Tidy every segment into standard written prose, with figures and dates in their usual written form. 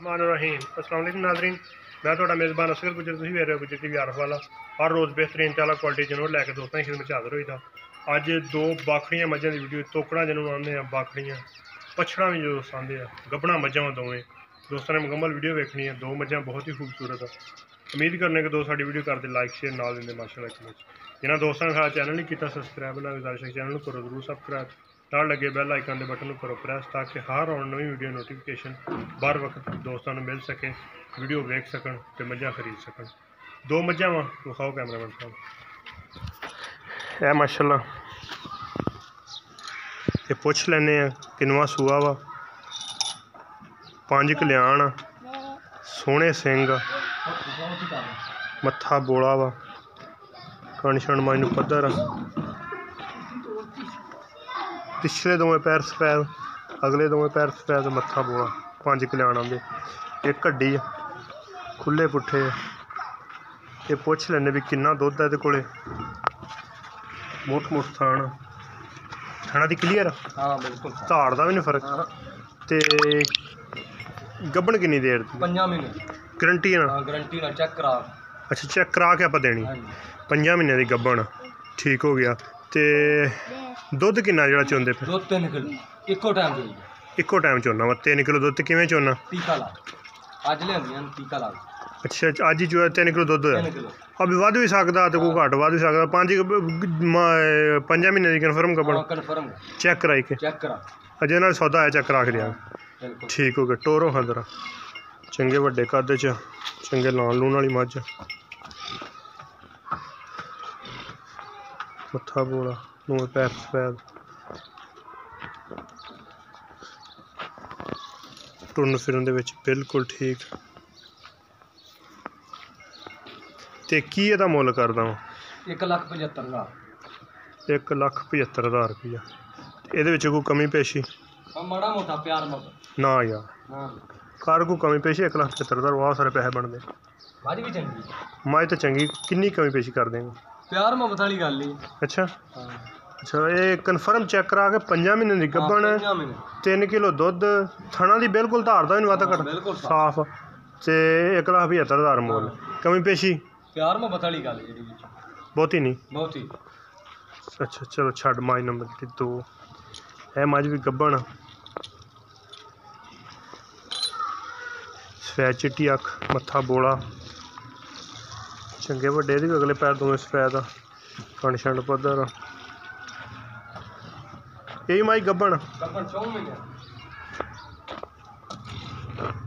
रहीम अस्सलाम वालेकुम नाज़रीन, मैं थोड़ा मेज़बान असगर गुजर, तुसीं वेख रहे हो गुजर टीवी आरफ वाला। हर रोज़ बेहतरीन तला क्वालिटी जनूर लैके दोस्तों की खिदमत हाज़र होई था। अज दो बाखड़ियां मझां की वीडियो, तोकड़ा जनूर आंदे हैं, बाखड़ियां पछड़ा भी जो दोस्त आंदे हैं, गब्बना मझां दोवें दोस्तों ने मुकम्मल वीडियो वेखनी है। दो मझां बहुत ही खूबसूरत है। उम्मीद करने के दोस्त साडी वीडियो करते लाइक शेयर नाल दिंदे माशाअल्लाह। जिन्हां दोस्तों ने साडा चैनल नहीं किया सबसक्राइब, चैनल करो जरूर सबसक्राइब, नाल लगे बैल आइकन के बटन करो प्रेस, ताकि हर और नवी वीडियो नोटिफिकेशन बर वक्त दोस्तों मिल सके, वीडियो वेख सकन तो मझां खरीद सकन। दो मझां वा विखाओ कैमरामैन साहब, है माशाअल्लाह। ये पुछ लेने किनवा सूआ वा, 5 कल्याण, सोहने सिंग, मत्था बोला वा, कण शण माइनू पद्धर, पिछले दोवें पैर सफैद, अगले दोवें पैर सफैद, मत्था बोला, 5 कल्याण आंदे। एक हड्डी खुले पुट्ठे। ये पुछ लैने भी किन्ना दुद्ध है, कोले मुठ मुठ थान, थाना दी क्लीयर, हाँ बिल्कुल, धाड़ दा भी नहीं फर्क। ते गब्बन किन्नी देर दी? 5 महीने गारंटी है ना? गारंटी ना, चेक करा। अच्छा चेक करा के आप देनी? 5 महीने की गब्बन, ठीक हो गया। ते दुद्ध किन्ना जेह्ड़ा चोंदे? फिर 2-3 किलो इक्को टाइम चोई, इक्को टाइम चोना वा। 3 किलो दुद्ध किवें चोना? टीका ला, अज लियांदियां टीका ला। अच्छा अज ही जो 3 किलो दुद्ध है, 3 किलो अभी वध भी सकता तो कोई घट वध भी सकता। 5 महीने की कन्फर्म गब्बन? कन्फर्म चेक कराई के? चेक करा, अजे नाल सौदा आया चेक करा के दिया। ठीक हो गया। टोरो खंदरा चंगे वड्डे कद च, चंगे लान लून वाली मझ, मत्था बोला, दोवें पैर सफैद, टुरन फिरन दे विच बिल्कुल ठीक। ते की एदा मुल करदा वा? 1,75,000। 1,75,000 रुपया। एदे विच कोई कमी पेशी? माड़ा मोटा प्यार मत ना यार, कर कोई कमी पेशी? 1,75,000 बहुत सारे पैसे बनते। मझ भी चंगी, मझ तो चंगी, किन्नी कमी पेशी कर देंगे? प्यार मोहब्बत वाली गल ही। अच्छा अच्छा, ये कन्फर्म चेक करा के 5 महीने की गब्बन, 3 किलो दुद्ध, थना दी बिल्कुल धार दा भी नहीं वादा कर, साफ, ते 1,75,000 मुल। कमी पेशी प्यार मोहब्बत वाली गल है, बहुती नहीं, बहुत ही। अच्छा चलो छड़। मझ नंबर जी 2 है, मझ भी गब्बन, सफैद चिट्टी अख, मत्था बोला, चंगे वड्डे भी अगले पैर दोवें सफैद, कण शण पद्धर। यही माई गब्बन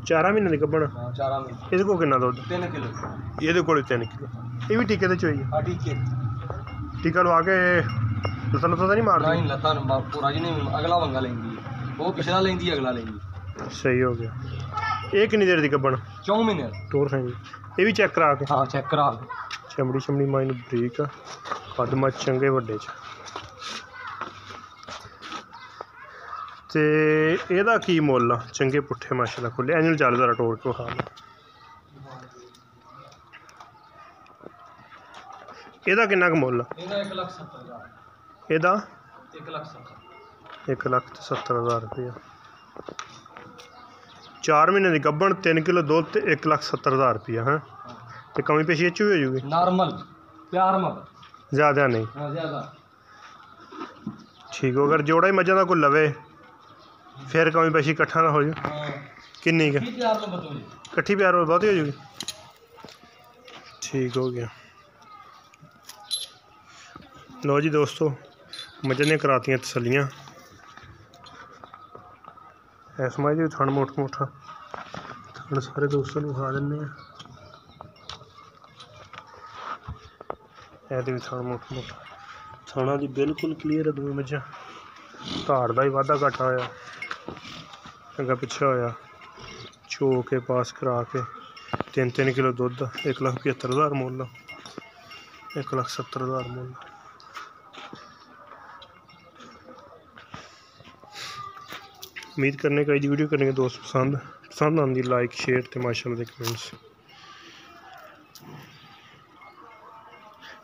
4 महीने की गब्बन। ये को किन्ना दुद्ध? 3 किलो। ये को 3 किलो। ये भी टीके ते चोई? हाँ टीके, टीका लवा के लत्ता लत्ता नहीं मारती? नहीं लत्ता पूरा जी नहीं, अगला वंगा लेंदी, वो पिछला लेंदी, अगला लेंदी। सही हो गया। ये किन्नी देर दी गब्बन? 4 महीने। टोर खाएंगे। ये भी चेक करा के? हाँ चेक करा। चमड़ी चमड़ी माइनू बरीक, कद मच चंगे वड्डे च। ते एदा की मुल आ? चंगे पुट्ठे माशाल्लाह खुले, एंजल चल जरा टोर को खा लो। एदा किन्ना क मुल? 1,70,000। एदा 1,70,000। 1,70,000 रुपया। 4 महीने की गब्बन, 3 किलो दुद्ध, 1,70,000 रुपया है। तो कमी पेशी अच्छी हो जाएगी? नॉर्मल प्यार मत, ज़्यादा नहीं। हाँ ज़्यादा। ठीक हो। अगर जोड़ा ही मझा का कोई लवे फिर कमी पेशी कट्ठा ना हो जाए? किन्नी के? कट्ठी प्यार बहुत ही हो जाएगी। ठीक हो गया। लो जी दोस्तों, मझे ने करातियाँ तसलियाँ। इस मझ भी थन मुठ मुठा, थन सारे दोस्तों को खा देने। भी थन मुठ मुठा, थाना दी बिल्कुल क्लीयर है। दोवें मझां धाड़ दा ही वाधा घाटा होया, अग्गा पिछा होया, चो के पास करा के 3-3 किलो दुद्ध, 1,75,000 मुल, 1,70,000 मुल। उम्मीद करने का वीडियो करने के दोस्त पसंद आती, लाइक शेयर तो माशाअल्लाह दे कमेंट्स।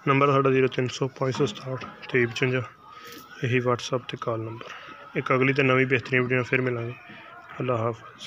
नंबर साढ़ा 0300 567 2355, यही व्हाट्सअप ते कॉल नंबर। एक अगली तो नवी बेहतरीन वीडियो फिर मिलेंगे। अल्लाह हाफ़िज़।